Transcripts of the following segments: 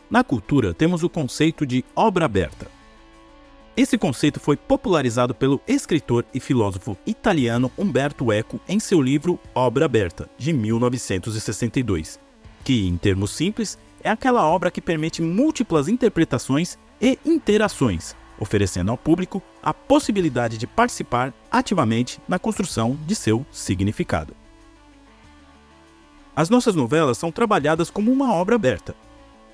Na cultura, temos o conceito de obra aberta. Esse conceito foi popularizado pelo escritor e filósofo italiano Umberto Eco em seu livro Obra Aberta, de 1962, que, em termos simples, é aquela obra que permite múltiplas interpretações e interações, oferecendo ao público a possibilidade de participar ativamente na construção de seu significado. As nossas novelas são trabalhadas como uma obra aberta.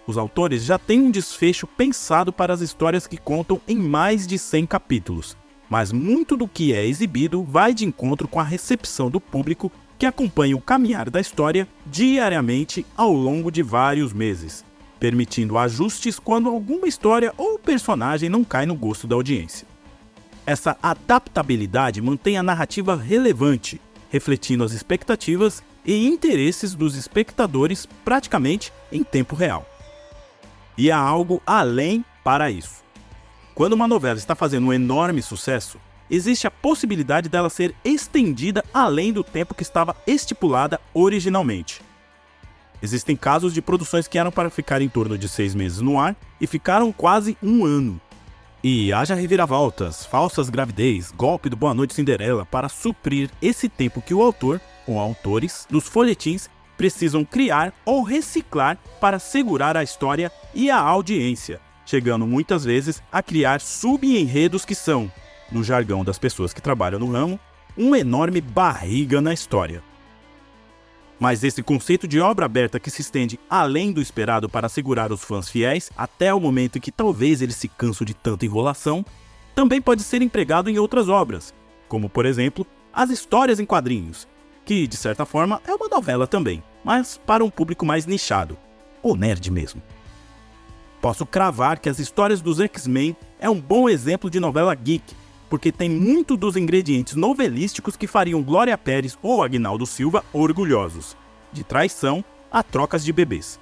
Os autores já têm um desfecho pensado para as histórias que contam em mais de 100 capítulos, mas muito do que é exibido vai de encontro com a recepção do público que acompanha o caminhar da história diariamente ao longo de vários meses, permitindo ajustes quando alguma história ou personagem não cai no gosto da audiência. Essa adaptabilidade mantém a narrativa relevante, refletindo as expectativas e interesses dos espectadores praticamente em tempo real. E há algo além para isso. Quando uma novela está fazendo um enorme sucesso, existe a possibilidade dela ser estendida além do tempo que estava estipulada originalmente. Existem casos de produções que eram para ficar em torno de 6 meses no ar e ficaram quase um ano. E haja reviravoltas, falsas gravidez, golpe do Boa Noite Cinderela para suprir esse tempo que o autor ou autores dos folhetins precisam criar ou reciclar para segurar a história e a audiência, chegando muitas vezes a criar sub-enredos que são, no jargão das pessoas que trabalham no ramo, uma enorme barriga na história. Mas esse conceito de obra aberta que se estende além do esperado para segurar os fãs fiéis até o momento em que talvez eles se cansam de tanta enrolação, também pode ser empregado em outras obras, como por exemplo, as histórias em quadrinhos, que de certa forma é uma novela também, mas para um público mais nichado, ou nerd mesmo. Posso cravar que as histórias dos X-Men é um bom exemplo de novela geek, porque tem muito dos ingredientes novelísticos que fariam Glória Pérez ou Aguinaldo Silva orgulhosos, de traição a trocas de bebês.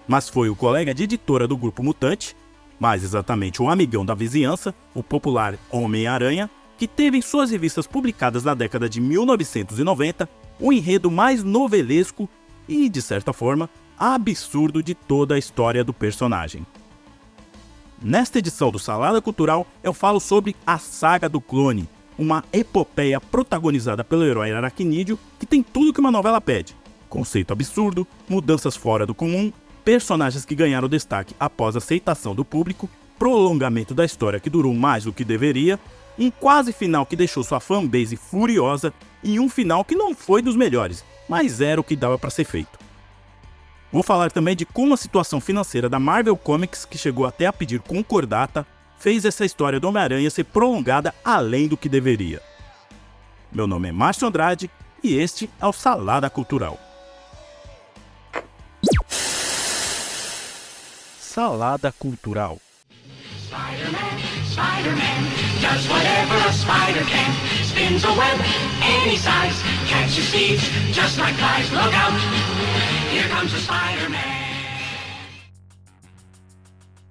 Mas foi o colega de editora do Grupo Mutante, mais exatamente um amigão da vizinhança, o popular Homem-Aranha, que teve em suas revistas publicadas na década de 1990 o enredo mais novelesco e, de certa forma, absurdo de toda a história do personagem. Nesta edição do Salada Cultural, eu falo sobre a Saga do Clone, uma epopeia protagonizada pelo herói aracnídeo que tem tudo que uma novela pede: conceito absurdo, mudanças fora do comum, personagens que ganharam destaque após aceitação do público, prolongamento da história que durou mais do que deveria, um quase final que deixou sua fanbase furiosa e um final que não foi dos melhores, mas era o que dava para ser feito. Vou falar também de como a situação financeira da Marvel Comics, que chegou até a pedir concordata, fez essa história do Homem-Aranha ser prolongada além do que deveria. Meu nome é Márcio Andrade e este é o Salada Cultural. Salada Cultural. Spider-Man does whatever a spider can. Spins a web any size, catches thieves just like flies. Look out, here comes the Spider-Man.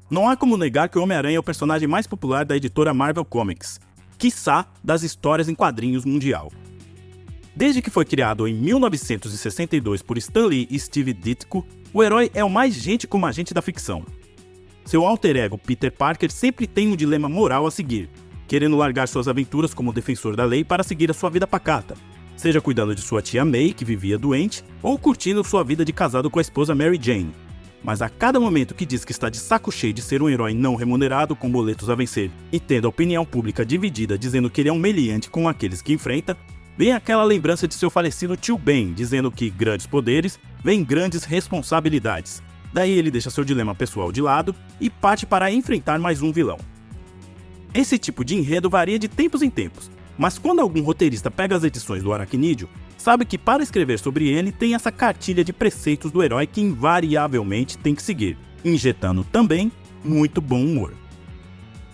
Não há como negar que o Homem-Aranha é o personagem mais popular da editora Marvel Comics, quiçá das histórias em quadrinhos mundial. Desde que foi criado em 1962 por Stan Lee e Steve Ditko, o herói é o mais gente como agente da ficção. Seu alter ego Peter Parker sempre tem um dilema moral a seguir, querendo largar suas aventuras como defensor da lei para seguir a sua vida pacata, seja cuidando de sua tia May, que vivia doente, ou curtindo sua vida de casado com a esposa Mary Jane. Mas a cada momento que diz que está de saco cheio de ser um herói não remunerado com boletos a vencer e tendo a opinião pública dividida dizendo que ele é um meliante com aqueles que enfrenta, vem aquela lembrança de seu falecido tio Ben, dizendo que grandes poderes vêm grandes responsabilidades. Daí ele deixa seu dilema pessoal de lado e parte para enfrentar mais um vilão. Esse tipo de enredo varia de tempos em tempos, mas quando algum roteirista pega as edições do Aracnídeo, sabe que para escrever sobre ele tem essa cartilha de preceitos do herói que invariavelmente tem que seguir, injetando também muito bom humor.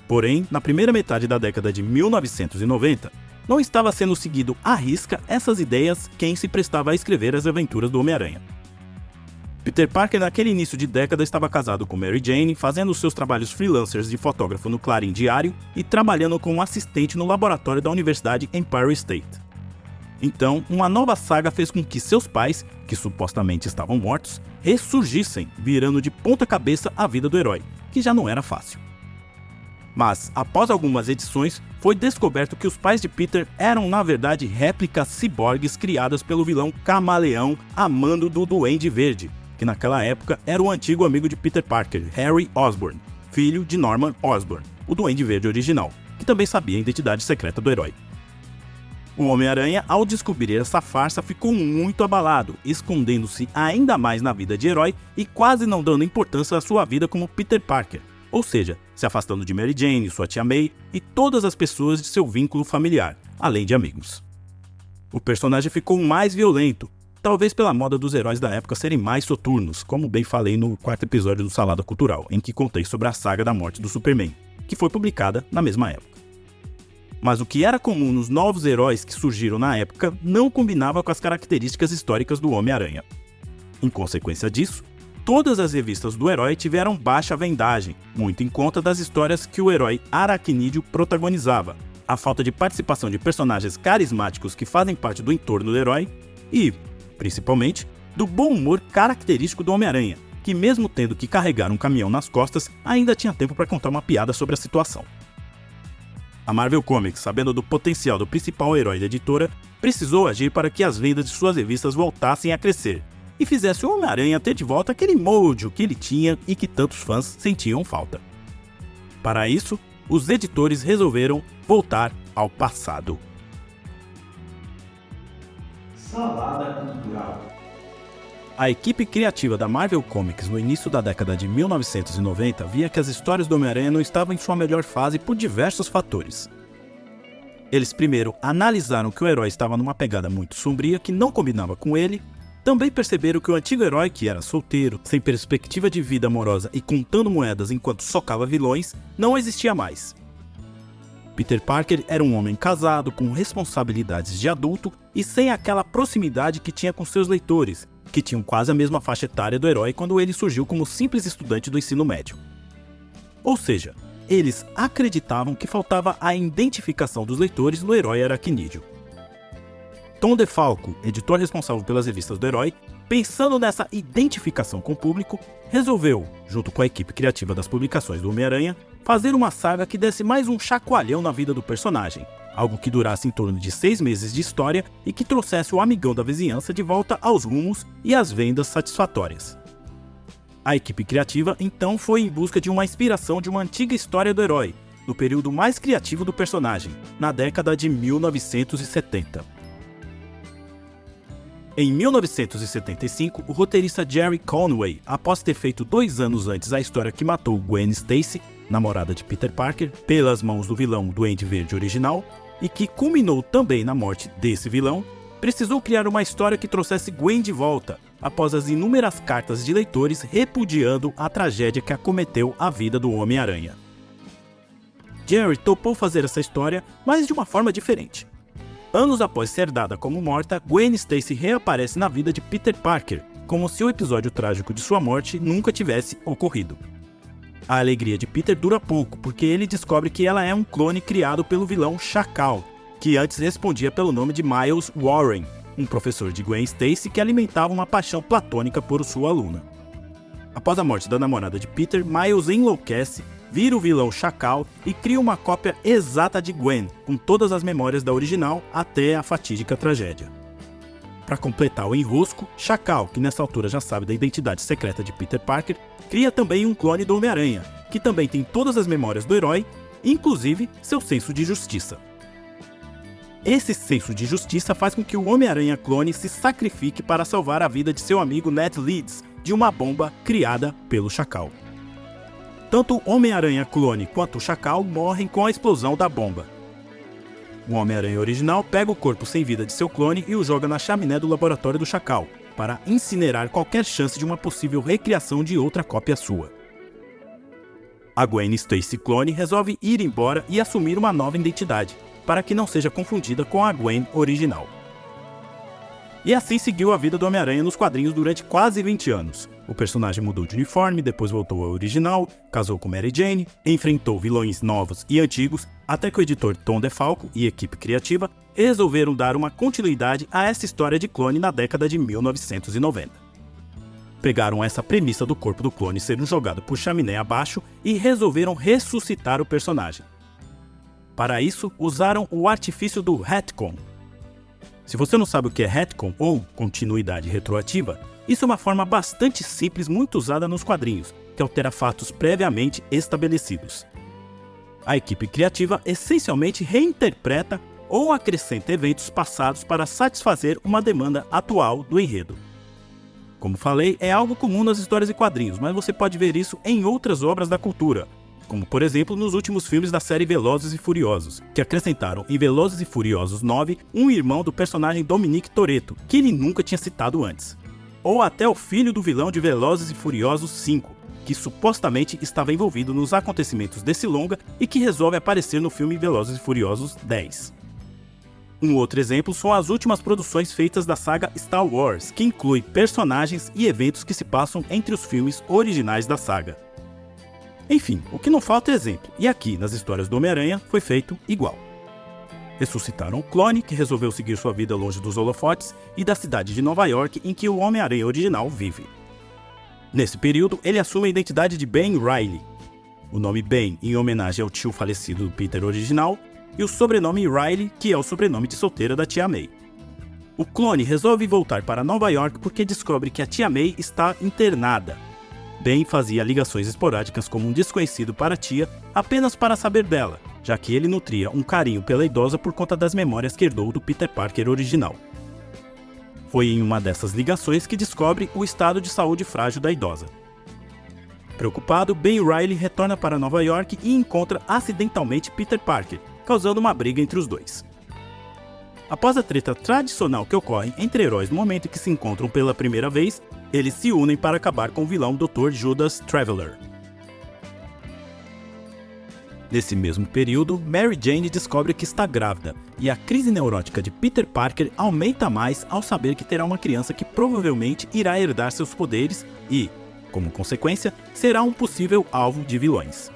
Porém, na primeira metade da década de 1990, não estava sendo seguido à risca essas ideias quem se prestava a escrever as aventuras do Homem-Aranha. Peter Parker naquele início de década estava casado com Mary Jane, fazendo seus trabalhos freelancers de fotógrafo no Clarim Diário e trabalhando como assistente no laboratório da Universidade Empire State. Então, uma nova saga fez com que seus pais, que supostamente estavam mortos, ressurgissem, virando de ponta cabeça a vida do herói, que já não era fácil. Mas, após algumas edições, foi descoberto que os pais de Peter eram na verdade réplicas ciborgues criadas pelo vilão camaleão a mando do Duende Verde, que naquela época era o antigo amigo de Peter Parker, Harry Osborn, filho de Norman Osborn, o Duende Verde original, que também sabia a identidade secreta do herói. O Homem-Aranha, ao descobrir essa farsa, ficou muito abalado, escondendo-se ainda mais na vida de herói e quase não dando importância à sua vida como Peter Parker, ou seja, se afastando de Mary Jane, sua tia May e todas as pessoas de seu vínculo familiar, além de amigos. O personagem ficou mais violento, talvez pela moda dos heróis da época serem mais soturnos, como bem falei no 4º episódio do Salada Cultural, em que contei sobre a saga da morte do Superman, que foi publicada na mesma época. Mas o que era comum nos novos heróis que surgiram na época não combinava com as características históricas do Homem-Aranha. Em consequência disso, todas as revistas do herói tiveram baixa vendagem, muito em conta das histórias que o herói Aracnídeo protagonizava, a falta de participação de personagens carismáticos que fazem parte do entorno do herói e, principalmente, do bom humor característico do Homem-Aranha, que mesmo tendo que carregar um caminhão nas costas, ainda tinha tempo para contar uma piada sobre a situação. A Marvel Comics, sabendo do potencial do principal herói da editora, precisou agir para que as vendas de suas revistas voltassem a crescer e fizesse o Homem-Aranha ter de volta aquele mojo que ele tinha e que tantos fãs sentiam falta. Para isso, os editores resolveram voltar ao passado. Salada Cultural. A equipe criativa da Marvel Comics no início da década de 1990 via que as histórias do Homem-Aranha não estavam em sua melhor fase por diversos fatores. Eles primeiro analisaram que o herói estava numa pegada muito sombria que não combinava com ele, também perceberam que o antigo herói, que era solteiro, sem perspectiva de vida amorosa e contando moedas enquanto socava vilões, não existia mais. Peter Parker era um homem casado, com responsabilidades de adulto e sem aquela proximidade que tinha com seus leitores, que tinham quase a mesma faixa etária do herói quando ele surgiu como simples estudante do ensino médio. Ou seja, eles acreditavam que faltava a identificação dos leitores no herói Aracnídeo. Tom DeFalco, editor responsável pelas revistas do herói, pensando nessa identificação com o público, resolveu, junto com a equipe criativa das publicações do Homem-Aranha, fazer uma saga que desse mais um chacoalhão na vida do personagem, algo que durasse em torno de 6 meses de história e que trouxesse o amigão da vizinhança de volta aos rumos e às vendas satisfatórias. A equipe criativa então foi em busca de uma inspiração de uma antiga história do herói, no período mais criativo do personagem, na década de 1970. Em 1975, o roteirista Jerry Conway, após ter feito 2 anos antes a história que matou Gwen Stacy, namorada de Peter Parker, pelas mãos do vilão Duende Verde original, e que culminou também na morte desse vilão, precisou criar uma história que trouxesse Gwen de volta, após as inúmeras cartas de leitores repudiando a tragédia que acometeu a vida do Homem-Aranha. Jerry topou fazer essa história, mas de uma forma diferente. Anos após ser dada como morta, Gwen Stacy reaparece na vida de Peter Parker, como se o episódio trágico de sua morte nunca tivesse ocorrido. A alegria de Peter dura pouco, porque ele descobre que ela é um clone criado pelo vilão Chacal, que antes respondia pelo nome de Miles Warren, um professor de Gwen Stacy que alimentava uma paixão platônica por sua aluna. Após a morte da namorada de Peter, Miles enlouquece, vira o vilão Chacal e cria uma cópia exata de Gwen, com todas as memórias da original até a fatídica tragédia. Para completar o enrosco, Chacal, que nessa altura já sabe da identidade secreta de Peter Parker, cria também um clone do Homem-Aranha, que também tem todas as memórias do herói, inclusive seu senso de justiça. Esse senso de justiça faz com que o Homem-Aranha clone se sacrifique para salvar a vida de seu amigo Ned Leeds de uma bomba criada pelo Chacal. Tanto o Homem-Aranha clone quanto o Chacal morrem com a explosão da bomba. O Homem-Aranha original pega o corpo sem vida de seu clone e o joga na chaminé do laboratório do Chacal, para incinerar qualquer chance de uma possível recriação de outra cópia sua. A Gwen Stacy clone resolve ir embora e assumir uma nova identidade, para que não seja confundida com a Gwen original. E assim seguiu a vida do Homem-Aranha nos quadrinhos durante quase 20 anos. O personagem mudou de uniforme, depois voltou ao original, casou com Mary Jane, enfrentou vilões novos e antigos Até que o editor Tom DeFalco e equipe criativa resolveram dar uma continuidade a essa história de clone na década de 1990. Pegaram essa premissa do corpo do clone sendo jogado por chaminé abaixo e resolveram ressuscitar o personagem. Para isso, usaram o artifício do retcon. Se você não sabe o que é retcon ou continuidade retroativa, isso é uma forma bastante simples, muito usada nos quadrinhos, que altera fatos previamente estabelecidos. A equipe criativa essencialmente reinterpreta ou acrescenta eventos passados para satisfazer uma demanda atual do enredo. Como falei, é algo comum nas histórias e quadrinhos, mas você pode ver isso em outras obras da cultura, como por exemplo nos últimos filmes da série Velozes e Furiosos, que acrescentaram em Velozes e Furiosos 9 um irmão do personagem Dominic Toretto, que ele nunca tinha citado antes. Ou até o filho do vilão de Velozes e Furiosos 5, que supostamente estava envolvido nos acontecimentos desse longa e que resolve aparecer no filme Velozes e Furiosos 10. Um outro exemplo são as últimas produções feitas da saga Star Wars, que inclui personagens e eventos que se passam entre os filmes originais da saga. Enfim, o que não falta é exemplo, e aqui nas histórias do Homem-Aranha foi feito igual. Ressuscitaram o clone, que resolveu seguir sua vida longe dos holofotes e da cidade de Nova York em que o Homem-Aranha original vive. Nesse período, ele assume a identidade de Ben Reilly. O nome Ben em homenagem ao tio falecido do Peter original, e o sobrenome Riley, que é o sobrenome de solteira da tia May. O clone resolve voltar para Nova York porque descobre que a tia May está internada. Ben fazia ligações esporádicas como um desconhecido para a tia apenas para saber dela, já que ele nutria um carinho pela idosa por conta das memórias que herdou do Peter Parker original. Foi em uma dessas ligações que descobre o estado de saúde frágil da idosa. Preocupado, Ben Reilly retorna para Nova York e encontra acidentalmente Peter Parker, causando uma briga entre os dois. Após a treta tradicional que ocorre entre heróis no momento em que se encontram pela primeira vez, eles se unem para acabar com o vilão Dr. Judas Traveler. Nesse mesmo período, Mary Jane descobre que está grávida, e a crise neurótica de Peter Parker aumenta mais ao saber que terá uma criança que provavelmente irá herdar seus poderes e, como consequência, será um possível alvo de vilões.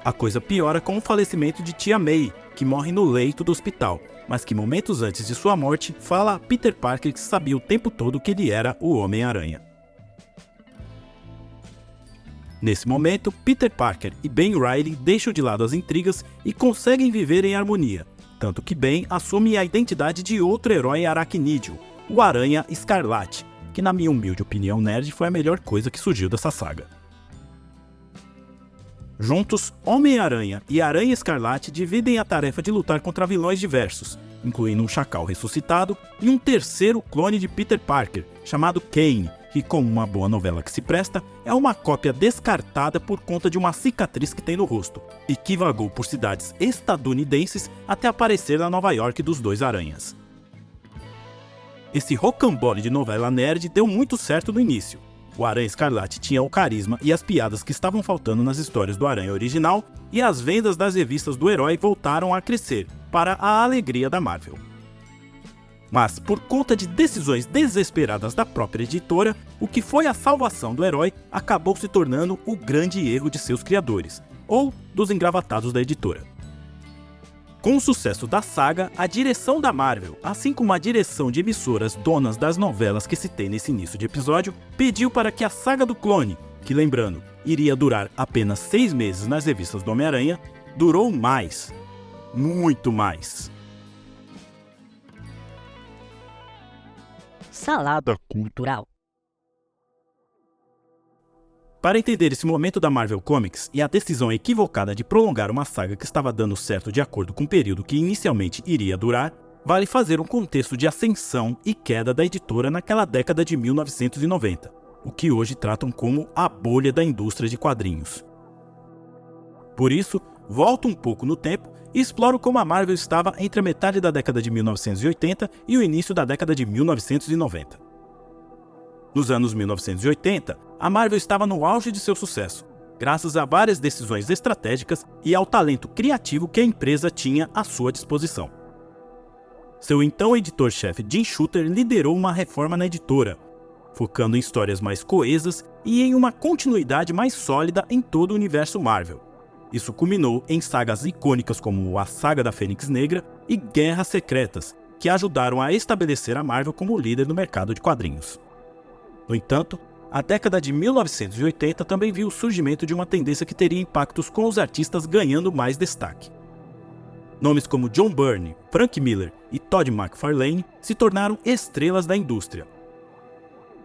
A coisa piora com o falecimento de tia May, que morre no leito do hospital, mas que momentos antes de sua morte fala a Peter Parker que sabia o tempo todo que ele era o Homem-Aranha. Nesse momento, Peter Parker e Ben Reilly deixam de lado as intrigas e conseguem viver em harmonia, tanto que Ben assume a identidade de outro herói aracnídeo, o Aranha Escarlate, que na minha humilde opinião nerd foi a melhor coisa que surgiu dessa saga. Juntos, Homem-Aranha e Aranha Escarlate dividem a tarefa de lutar contra vilões diversos, incluindo um Chacal ressuscitado e um terceiro clone de Peter Parker, chamado Kane, que, como uma boa novela que se presta, é uma cópia descartada por conta de uma cicatriz que tem no rosto, e que vagou por cidades estadunidenses até aparecer na Nova York dos dois aranhas. Esse rocambole de novela nerd deu muito certo no início. O Aranha Escarlate tinha o carisma e as piadas que estavam faltando nas histórias do Aranha original, e as vendas das revistas do herói voltaram a crescer, para a alegria da Marvel. Mas, por conta de decisões desesperadas da própria editora, o que foi a salvação do herói acabou se tornando o grande erro de seus criadores, ou dos engravatados da editora. Com o sucesso da saga, a direção da Marvel, assim como a direção de emissoras donas das novelas que citei nesse início de episódio, pediu para que a saga do clone, que lembrando, iria durar apenas 6 meses nas revistas do Homem-Aranha, durou mais. Muito mais. Salada cultural. Para entender esse momento da Marvel Comics e a decisão equivocada de prolongar uma saga que estava dando certo de acordo com o período que inicialmente iria durar, vale fazer um contexto de ascensão e queda da editora naquela década de 1990, o que hoje tratam como a bolha da indústria de quadrinhos. Por isso, volto um pouco no tempo e exploro como a Marvel estava entre a metade da década de 1980 e o início da década de 1990. Nos anos 1980, a Marvel estava no auge de seu sucesso, graças a várias decisões estratégicas e ao talento criativo que a empresa tinha à sua disposição. Seu então editor-chefe Jim Shooter liderou uma reforma na editora, focando em histórias mais coesas e em uma continuidade mais sólida em todo o universo Marvel. Isso culminou em sagas icônicas como a Saga da Fênix Negra e Guerras Secretas, que ajudaram a estabelecer a Marvel como líder no mercado de quadrinhos. No entanto, a década de 1980 também viu o surgimento de uma tendência que teria impactos com os artistas ganhando mais destaque. Nomes como John Byrne, Frank Miller e Todd McFarlane se tornaram estrelas da indústria.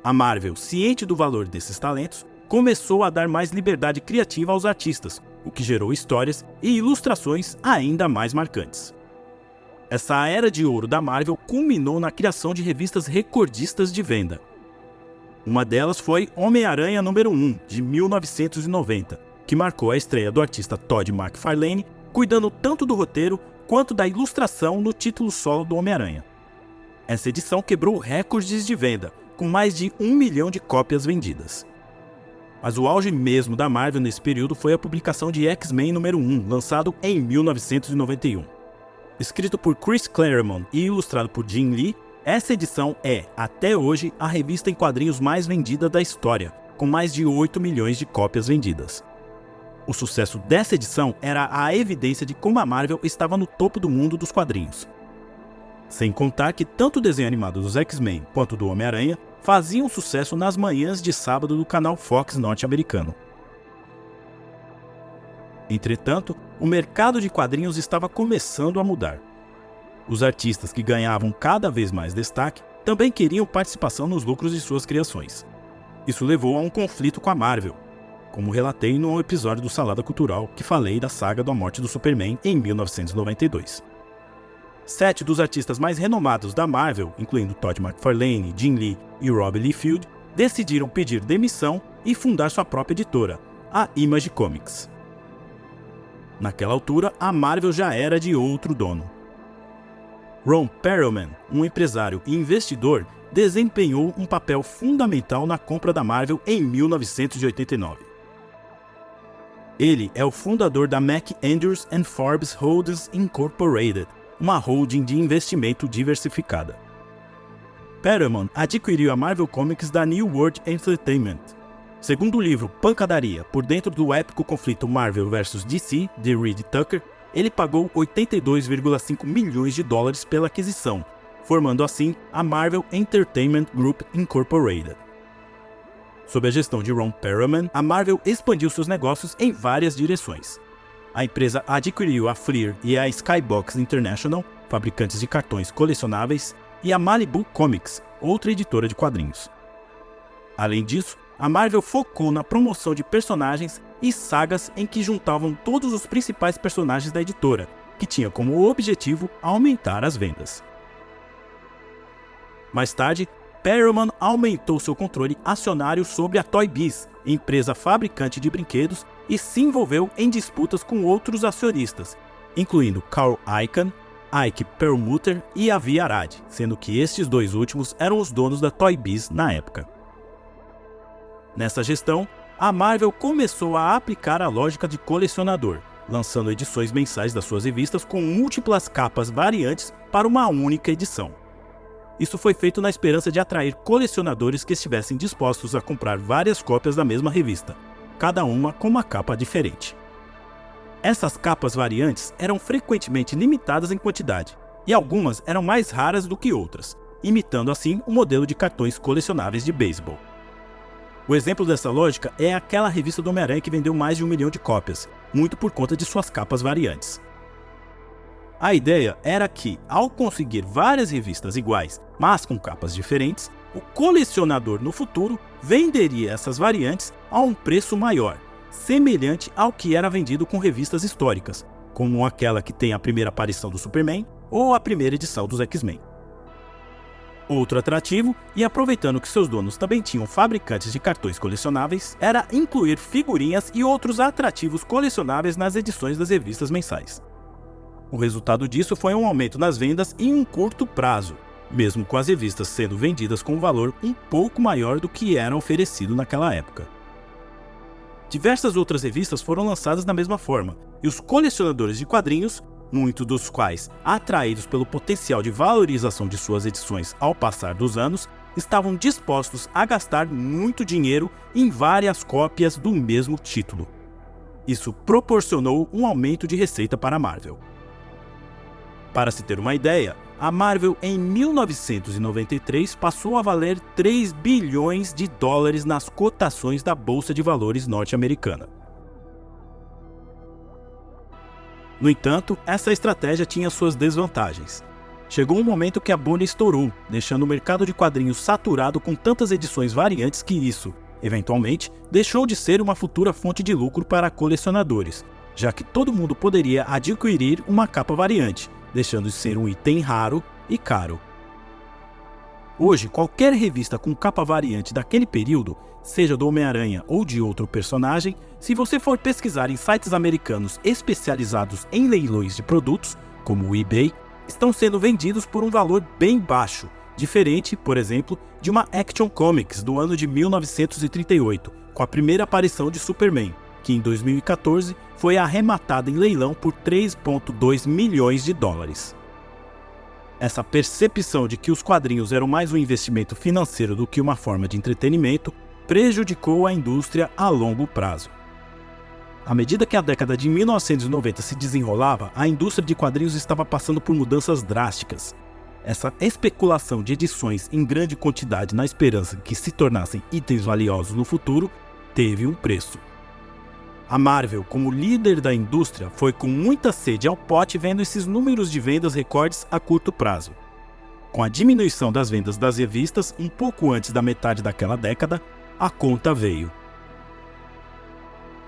A Marvel, ciente do valor desses talentos, começou a dar mais liberdade criativa aos artistas, o que gerou histórias e ilustrações ainda mais marcantes. Essa era de ouro da Marvel culminou na criação de revistas recordistas de venda. Uma delas foi Homem-Aranha número 1, de 1990, que marcou a estreia do artista Todd McFarlane, cuidando tanto do roteiro quanto da ilustração no título solo do Homem-Aranha. Essa edição quebrou recordes de venda, com mais de 1 milhão de cópias vendidas. Mas o auge mesmo da Marvel nesse período foi a publicação de X-Men número 1, lançado em 1991. Escrito por Chris Claremont e ilustrado por Jim Lee, essa edição é, até hoje, a revista em quadrinhos mais vendida da história, com mais de 8 milhões de cópias vendidas. O sucesso dessa edição era a evidência de como a Marvel estava no topo do mundo dos quadrinhos. Sem contar que tanto o desenho animado dos X-Men quanto do Homem-Aranha faziam sucesso nas manhãs de sábado do canal Fox norte-americano. Entretanto, o mercado de quadrinhos estava começando a mudar. Os artistas que ganhavam cada vez mais destaque também queriam participação nos lucros de suas criações. Isso levou a um conflito com a Marvel, como relatei no episódio do Salada Cultural que falei da saga da morte do Superman em 1992. 7 dos artistas mais renomados da Marvel, incluindo Todd McFarlane, Jim Lee e Rob Liefeld, decidiram pedir demissão e fundar sua própria editora, a Image Comics. Naquela altura, a Marvel já era de outro dono. Ron Perlman, um empresário e investidor, desempenhou um papel fundamental na compra da Marvel em 1989. Ele é o fundador da McAndrews & Forbes Holdings Incorporated, uma holding de investimento diversificada. Perlman adquiriu a Marvel Comics da New World Entertainment. Segundo o livro Pancadaria, por dentro do épico conflito Marvel vs DC, de Reed Tucker, ele pagou 82,5 milhões de dólares pela aquisição, formando assim a Marvel Entertainment Group Incorporated. Sob a gestão de Ron Perlman, a Marvel expandiu seus negócios em várias direções. A empresa adquiriu a Fleer e a Skybox International, fabricantes de cartões colecionáveis, e a Malibu Comics, outra editora de quadrinhos. Além disso, a Marvel focou na promoção de personagens e sagas em que juntavam todos os principais personagens da editora, que tinha como objetivo aumentar as vendas. Mais tarde, Perlman aumentou seu controle acionário sobre a Toy Biz, empresa fabricante de brinquedos, e se envolveu em disputas com outros acionistas, incluindo Carl Icahn, Ike Perlmutter e Avi Arad, sendo que estes dois últimos eram os donos da Toy Biz na época. Nessa gestão, a Marvel começou a aplicar a lógica de colecionador, lançando edições mensais das suas revistas com múltiplas capas variantes para uma única edição. Isso foi feito na esperança de atrair colecionadores que estivessem dispostos a comprar várias cópias da mesma revista, cada uma com uma capa diferente. Essas capas variantes eram frequentemente limitadas em quantidade, e algumas eram mais raras do que outras, imitando assim o modelo de cartões colecionáveis de beisebol. O exemplo dessa lógica é aquela revista do Homem-Aranha que vendeu mais de 1 milhão de cópias, muito por conta de suas capas variantes. A ideia era que, ao conseguir várias revistas iguais, mas com capas diferentes, o colecionador no futuro venderia essas variantes a um preço maior, semelhante ao que era vendido com revistas históricas, como aquela que tem a primeira aparição do Superman ou a primeira edição dos X-Men. Outro atrativo, e aproveitando que seus donos também tinham fabricantes de cartões colecionáveis, era incluir figurinhas e outros atrativos colecionáveis nas edições das revistas mensais. O resultado disso foi um aumento nas vendas em um curto prazo, mesmo com as revistas sendo vendidas com um valor um pouco maior do que era oferecido naquela época. Diversas outras revistas foram lançadas da mesma forma, e os colecionadores de quadrinhos, muitos dos quais atraídos pelo potencial de valorização de suas edições ao passar dos anos, estavam dispostos a gastar muito dinheiro em várias cópias do mesmo título. Isso proporcionou um aumento de receita para a Marvel. Para se ter uma ideia, a Marvel em 1993 passou a valer 3 bilhões de dólares nas cotações da Bolsa de Valores norte-americana. No entanto, essa estratégia tinha suas desvantagens. Chegou um momento que a bolha estourou, deixando o mercado de quadrinhos saturado com tantas edições variantes que isso, eventualmente, deixou de ser uma futura fonte de lucro para colecionadores, já que todo mundo poderia adquirir uma capa variante, deixando de ser um item raro e caro. Hoje, qualquer revista com capa variante daquele período, seja do Homem-Aranha ou de outro personagem, se você for pesquisar em sites americanos especializados em leilões de produtos, como o eBay, estão sendo vendidos por um valor bem baixo, diferente, por exemplo, de uma Action Comics do ano de 1938, com a primeira aparição de Superman, que em 2014 foi arrematada em leilão por 3,2 milhões de dólares. Essa percepção de que os quadrinhos eram mais um investimento financeiro do que uma forma de entretenimento prejudicou a indústria a longo prazo. À medida que a década de 1990 se desenrolava, a indústria de quadrinhos estava passando por mudanças drásticas. Essa especulação de edições em grande quantidade na esperança que se tornassem itens valiosos no futuro teve um preço. A Marvel, como líder da indústria, foi com muita sede ao pote vendo esses números de vendas recordes a curto prazo. Com a diminuição das vendas das revistas um pouco antes da metade daquela década, a conta veio.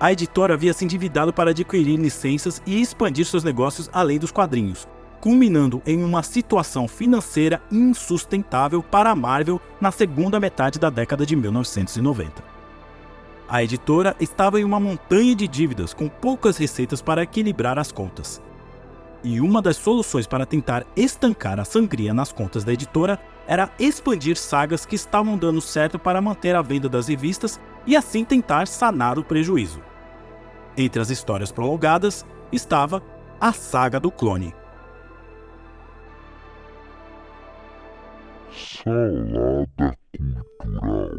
A editora havia se endividado para adquirir licenças e expandir seus negócios além dos quadrinhos, culminando em uma situação financeira insustentável para a Marvel na segunda metade da década de 1990. A editora estava em uma montanha de dívidas com poucas receitas para equilibrar as contas. E uma das soluções para tentar estancar a sangria nas contas da editora era expandir sagas que estavam dando certo para manter a venda das revistas e assim tentar sanar o prejuízo. Entre as histórias prolongadas estava a Saga do Clone. Salada cultural.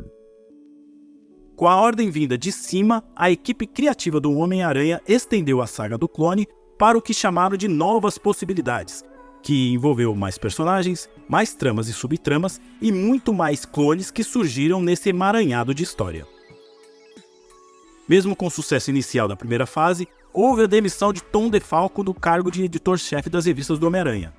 Com a ordem vinda de cima, a equipe criativa do Homem-Aranha estendeu a Saga do Clone para o que chamaram de novas possibilidades, que envolveu mais personagens, mais tramas e subtramas e muito mais clones que surgiram nesse emaranhado de história. Mesmo com o sucesso inicial da primeira fase, houve a demissão de Tom DeFalco do cargo de editor-chefe das revistas do Homem-Aranha.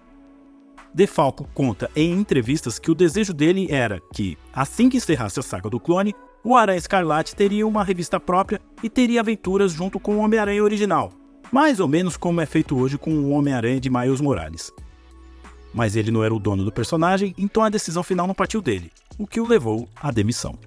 DeFalco conta em entrevistas que o desejo dele era que, assim que encerrasse a Saga do Clone, o Aranha Escarlate teria uma revista própria e teria aventuras junto com o Homem-Aranha original, mais ou menos como é feito hoje com o Homem-Aranha de Miles Morales. Mas ele não era o dono do personagem, então a decisão final não partiu dele, o que o levou à demissão.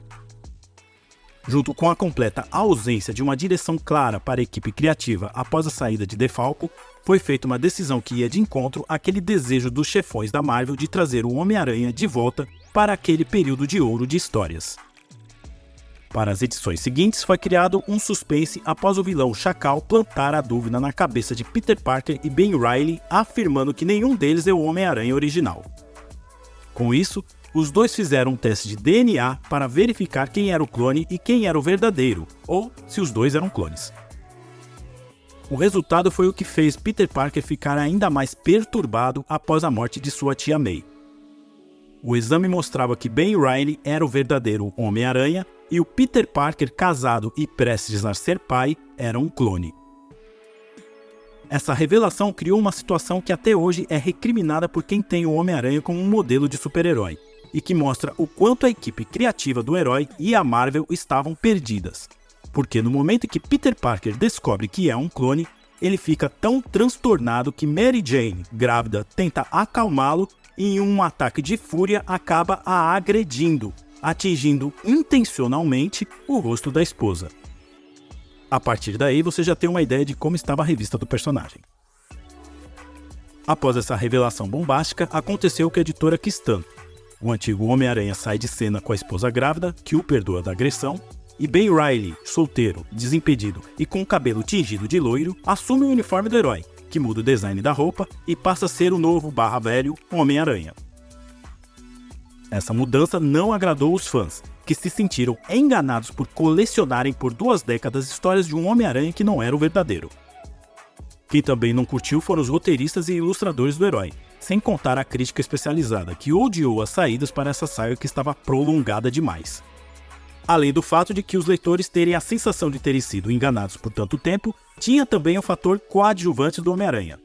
Junto com a completa ausência de uma direção clara para a equipe criativa após a saída de DeFalco, foi feita uma decisão que ia de encontro àquele desejo dos chefões da Marvel de trazer o Homem-Aranha de volta para aquele período de ouro de histórias. Para as edições seguintes, foi criado um suspense após o vilão Chacal plantar a dúvida na cabeça de Peter Parker e Ben Reilly, afirmando que nenhum deles é o Homem-Aranha original. Com isso, os dois fizeram um teste de DNA para verificar quem era o clone e quem era o verdadeiro, ou se os dois eram clones. O resultado foi o que fez Peter Parker ficar ainda mais perturbado após a morte de sua tia May. O exame mostrava que Ben Reilly era o verdadeiro Homem-Aranha e o Peter Parker, casado e prestes a ser pai, era um clone. Essa revelação criou uma situação que até hoje é recriminada por quem tem o Homem-Aranha como um modelo de super-herói, e que mostra o quanto a equipe criativa do herói e a Marvel estavam perdidas. Porque no momento em que Peter Parker descobre que é um clone, ele fica tão transtornado que Mary Jane, grávida, tenta acalmá-lo e em um ataque de fúria acaba a agredindo, atingindo intencionalmente o rosto da esposa. A partir daí você já tem uma ideia de como estava a revista do personagem. Após essa revelação bombástica, aconteceu o que a editora quis tanto. O antigo Homem-Aranha sai de cena com a esposa grávida, que o perdoa da agressão, e Ben Reilly, solteiro, desimpedido e com o cabelo tingido de loiro, assume o uniforme do herói, que muda o design da roupa e passa a ser o novo /velho Homem-Aranha. Essa mudança não agradou os fãs, que se sentiram enganados por colecionarem por 2 décadas histórias de um Homem-Aranha que não era o verdadeiro. Quem também não curtiu foram os roteiristas e ilustradores do herói, sem contar a crítica especializada, que odiou as saídas para essa saga que estava prolongada demais. Além do fato de que os leitores terem a sensação de terem sido enganados por tanto tempo, tinha também o fator coadjuvante do Homem-Aranha.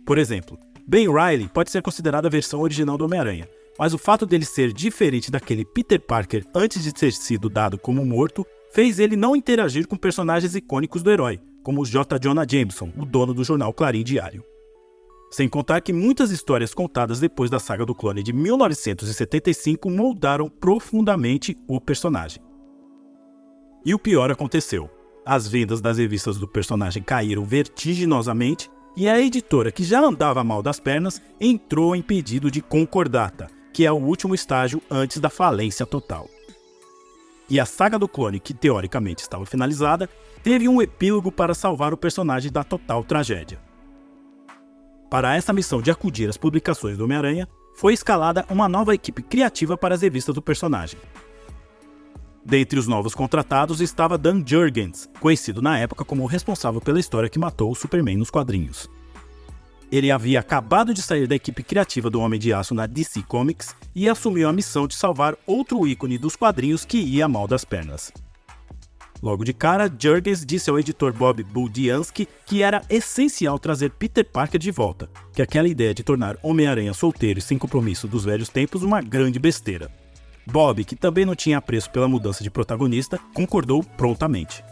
Por exemplo, Ben Reilly pode ser considerado a versão original do Homem-Aranha, mas o fato dele ser diferente daquele Peter Parker antes de ter sido dado como morto, fez ele não interagir com personagens icônicos do herói, como o J. Jonah Jameson, o dono do jornal Clarim Diário. Sem contar que muitas histórias contadas depois da saga do clone de 1975 moldaram profundamente o personagem. E o pior aconteceu. As vendas das revistas do personagem caíram vertiginosamente e a editora, que já andava mal das pernas, entrou em pedido de concordata, que é o último estágio antes da falência total. E a saga do clone, que teoricamente estava finalizada, teve um epílogo para salvar o personagem da total tragédia. Para essa missão de acudir às publicações do Homem-Aranha, foi escalada uma nova equipe criativa para as revistas do personagem. Dentre os novos contratados estava Dan Jurgens, conhecido na época como o responsável pela história que matou o Superman nos quadrinhos. Ele havia acabado de sair da equipe criativa do Homem de Aço na DC Comics e assumiu a missão de salvar outro ícone dos quadrinhos que ia mal das pernas. Logo de cara, Jurgens disse ao editor Bob Budiansky que era essencial trazer Peter Parker de volta, que aquela ideia de tornar Homem-Aranha solteiro e sem compromisso dos velhos tempos uma grande besteira. Bob, que também não tinha apreço pela mudança de protagonista, concordou prontamente.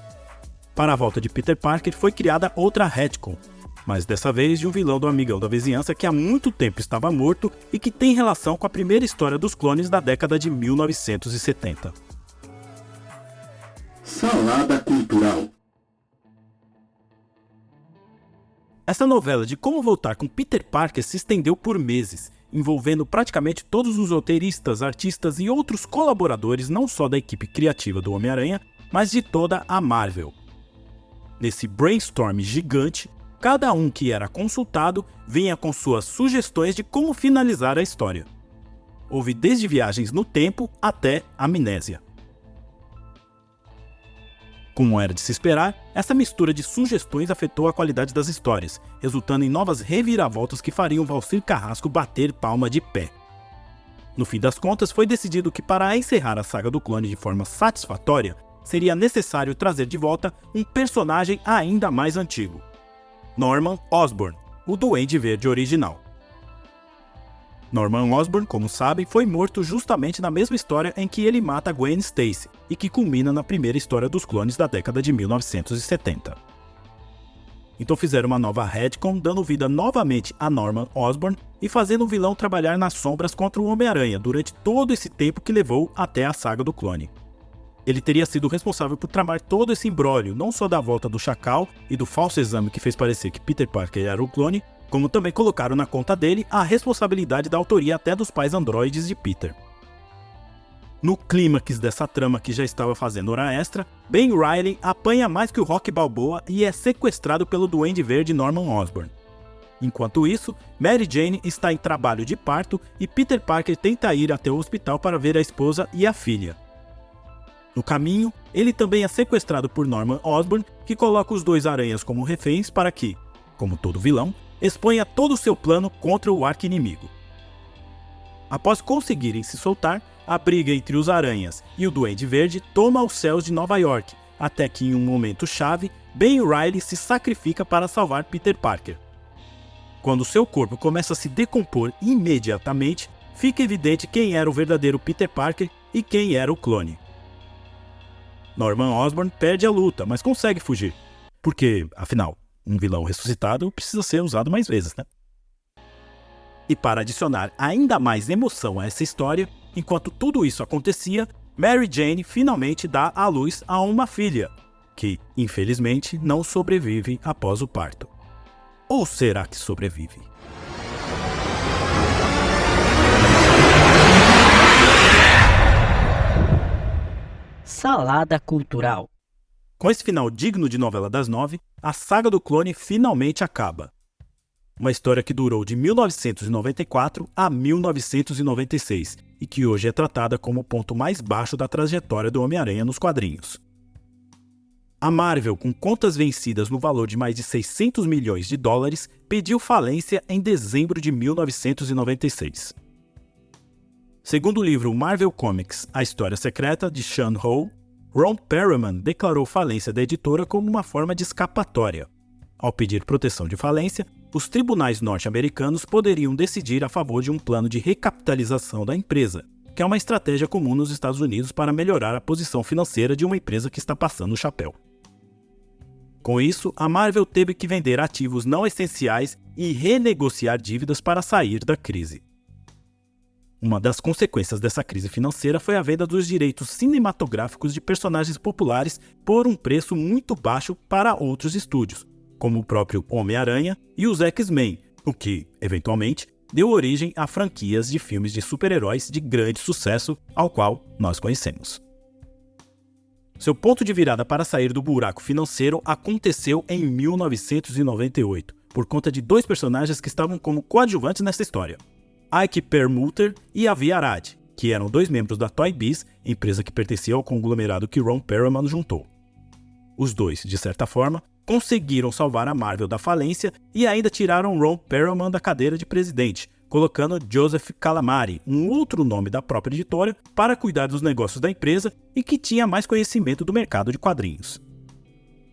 Para a volta de Peter Parker foi criada outra retcon, mas dessa vez de um vilão do amigão da vizinhança que há muito tempo estava morto e que tem relação com a primeira história dos clones da década de 1970. Salada cultural. Essa novela de como voltar com Peter Parker se estendeu por meses, envolvendo praticamente todos os roteiristas, artistas e outros colaboradores não só da equipe criativa do Homem-Aranha, mas de toda a Marvel. Nesse brainstorm gigante, cada um que era consultado vinha com suas sugestões de como finalizar a história. Houve desde viagens no tempo até amnésia. Como era de se esperar, essa mistura de sugestões afetou a qualidade das histórias, resultando em novas reviravoltas que fariam Valcir Carrasco bater palma de pé. No fim das contas, foi decidido que para encerrar a saga do clone de forma satisfatória, seria necessário trazer de volta um personagem ainda mais antigo: Norman Osborn, o Duende Verde original. Norman Osborn, como sabem, foi morto justamente na mesma história em que ele mata Gwen Stacy, e que culmina na primeira história dos clones da década de 1970. Então fizeram uma nova retcon, dando vida novamente a Norman Osborn e fazendo o vilão trabalhar nas sombras contra o Homem-Aranha durante todo esse tempo que levou até a saga do clone. Ele teria sido responsável por tramar todo esse imbróglio, não só da volta do Chacal e do falso exame que fez parecer que Peter Parker era o clone, como também colocaram na conta dele a responsabilidade da autoria até dos pais androides de Peter. No clímax dessa trama que já estava fazendo hora extra, Ben Reilly apanha mais que o Rock Balboa e é sequestrado pelo Duende Verde Norman Osborn. Enquanto isso, Mary Jane está em trabalho de parto e Peter Parker tenta ir até o hospital para ver a esposa e a filha. No caminho, ele também é sequestrado por Norman Osborn, que coloca os dois aranhas como reféns para que, como todo vilão, exponha todo o seu plano contra o arqui-inimigo. Após conseguirem se soltar, a briga entre os aranhas e o Duende Verde toma os céus de Nova York, até que em um momento chave, Ben Reilly se sacrifica para salvar Peter Parker. Quando seu corpo começa a se decompor imediatamente, fica evidente quem era o verdadeiro Peter Parker e quem era o clone. Norman Osborn perde a luta, mas consegue fugir, porque, afinal, um vilão ressuscitado precisa ser usado mais vezes, né? E para adicionar ainda mais emoção a essa história, enquanto tudo isso acontecia, Mary Jane finalmente dá à luz a uma filha, que, infelizmente, não sobrevive após o parto. Ou será que sobrevive? Salada cultural. Com esse final digno de novela das 9, a saga do clone finalmente acaba. uma história que durou de 1994 a 1996 e que hoje é tratada como o ponto mais baixo da trajetória do Homem-Aranha nos quadrinhos. A Marvel, com contas vencidas no valor de mais de 600 milhões de dólares, pediu falência em dezembro de 1996. Segundo o livro Marvel Comics, A História Secreta, de Sean Howe, Ron Perlman declarou falência da editora como uma forma de escapatória. Ao pedir proteção de falência, os tribunais norte-americanos poderiam decidir a favor de um plano de recapitalização da empresa, que é uma estratégia comum nos Estados Unidos para melhorar a posição financeira de uma empresa que está passando o chapéu. Com isso, a Marvel teve que vender ativos não essenciais e renegociar dívidas para sair da crise. Uma das consequências dessa crise financeira foi a venda dos direitos cinematográficos de personagens populares por um preço muito baixo para outros estúdios, como o próprio Homem-Aranha e os X-Men, o que, eventualmente, deu origem a franquias de filmes de super-heróis de grande sucesso, ao qual nós conhecemos. Seu ponto de virada para sair do buraco financeiro aconteceu em 1998, por conta de dois personagens que estavam como coadjuvantes nessa história: Ike Perlmutter e Avi Arad, que eram dois membros da Toy Biz, empresa que pertencia ao conglomerado que Ron Perlman juntou. Os dois, de certa forma, conseguiram salvar a Marvel da falência e ainda tiraram Ron Perlman da cadeira de presidente, colocando Joseph Calamari, um outro nome da própria editora, para cuidar dos negócios da empresa e que tinha mais conhecimento do mercado de quadrinhos.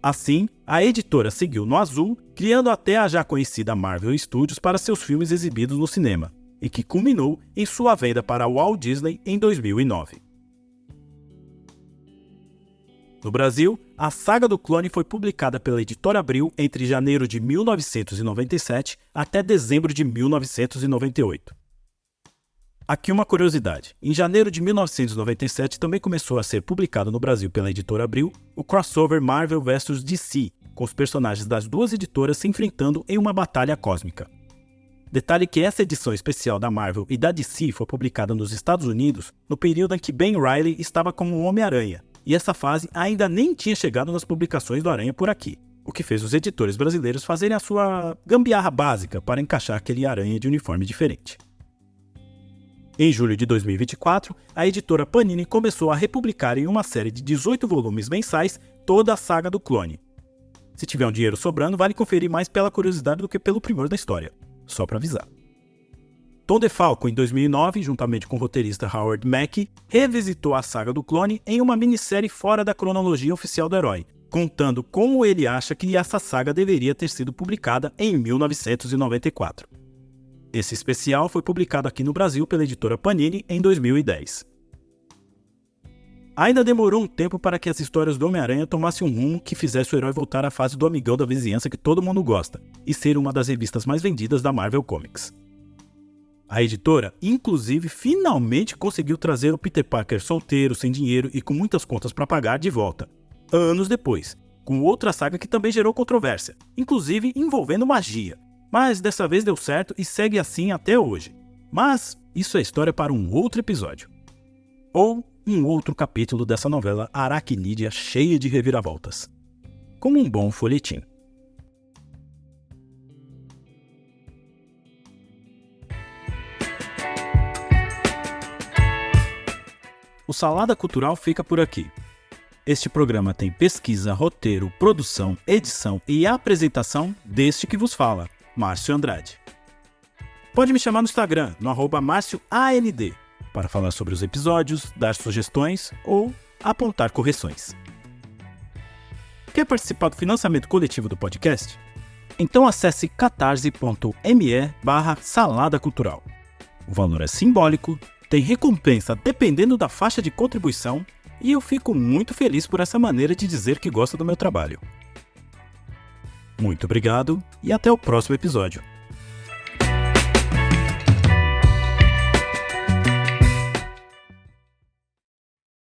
Assim, a editora seguiu no azul, criando até a já conhecida Marvel Studios para seus filmes exibidos no cinema, e que culminou em sua venda para a Walt Disney em 2009. No Brasil, a saga do Clone foi publicada pela Editora Abril entre janeiro de 1997 até dezembro de 1998. Aqui uma curiosidade: em janeiro de 1997 também começou a ser publicado no Brasil pela Editora Abril o crossover Marvel vs DC, com os personagens das duas editoras se enfrentando em uma batalha cósmica. Detalhe que essa edição especial da Marvel e da DC foi publicada nos Estados Unidos no período em que Ben Reilly estava como Homem-Aranha, e essa fase ainda nem tinha chegado nas publicações do Aranha por aqui, o que fez os editores brasileiros fazerem a sua gambiarra básica para encaixar aquele Aranha de uniforme diferente. Em julho de 2024, a editora Panini começou a republicar em uma série de 18 volumes mensais toda a saga do Clone. Se tiver um dinheiro sobrando, vale conferir mais pela curiosidade do que pelo primor da história, só para avisar. Tom DeFalco, em 2009, juntamente com o roteirista Howard Mackey, revisitou a saga do Clone em uma minissérie fora da cronologia oficial do herói, contando como ele acha que essa saga deveria ter sido publicada em 1994. Esse especial foi publicado aqui no Brasil pela editora Panini em 2010. Ainda demorou um tempo para que as histórias do Homem-Aranha tomassem um rumo que fizesse o herói voltar à fase do amigão da vizinhança que todo mundo gosta, e ser uma das revistas mais vendidas da Marvel Comics. A editora, inclusive, finalmente conseguiu trazer o Peter Parker solteiro, sem dinheiro e com muitas contas para pagar de volta, anos depois, com outra saga que também gerou controvérsia, inclusive envolvendo magia. Mas dessa vez deu certo e segue assim até hoje. Mas isso é história para um outro episódio. Ou um outro capítulo dessa novela aracnídea cheia de reviravoltas. Como um bom folhetim. O Salada Cultural fica por aqui. Este programa tem pesquisa, roteiro, produção, edição e apresentação deste que vos fala, Márcio Andrade. Pode me chamar no Instagram, no @MárcioAND, para falar sobre os episódios, dar sugestões ou apontar correções. Quer participar do financiamento coletivo do podcast? Então acesse catarse.me/Salada Cultural. O valor é simbólico, tem recompensa dependendo da faixa de contribuição e eu fico muito feliz por essa maneira de dizer que gosta do meu trabalho. Muito obrigado e até o próximo episódio.